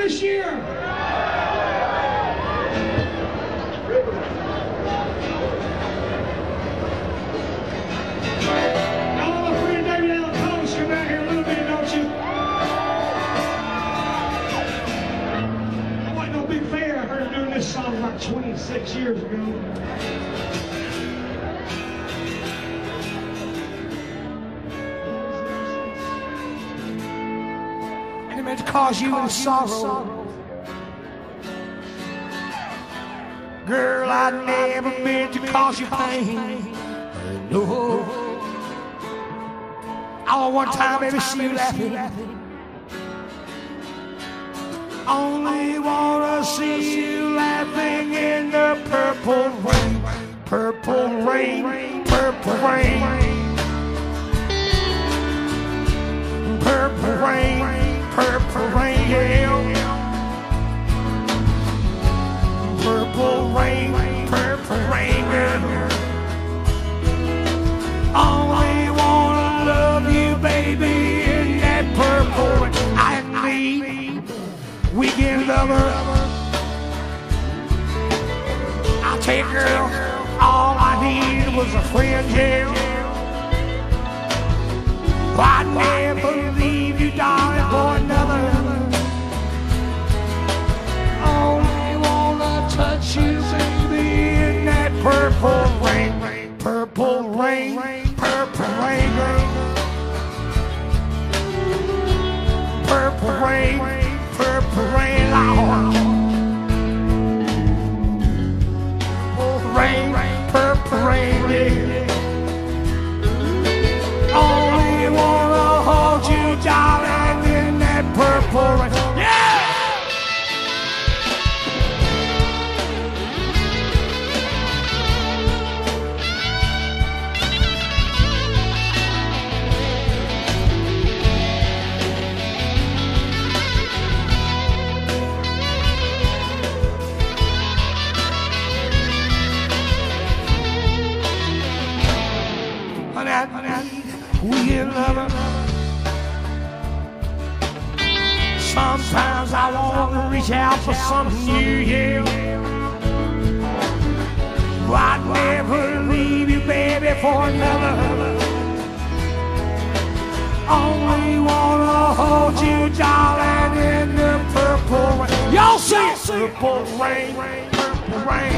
this year. Y'all know my friend David Allen Collins come out here a little bit, don't you? I wasn't no big fan. I heard him doing this song about 26 years ago. To cause you any sorrow. Girl, I've never meant to cause you pain. No. All one time ever see you laughing. Only wanna see you laughing in the purple rain. Purple rain, purple rain. Purple rain. Purple rain, yeah. Purple rain, girl. Only wanna love you, baby, in that purple rain. I need weekend lover. I'll take her. All I need was a friend, yeah. I'd never leave you, darling, for another. Only wanna touch you, baby, in that purple rain. Purple rain, purple rain. Purple rain, Lord. Purple rain, yeah. Only wanna hold you, darling, in that purple rain. Yeah! Weekend lover. Sometimes I wanna reach out for something new, yeah. I'd never leave you, baby, for another. Only wanna hold you, darling, in the purple rain. Y'all see it! Purple rain, purple rain.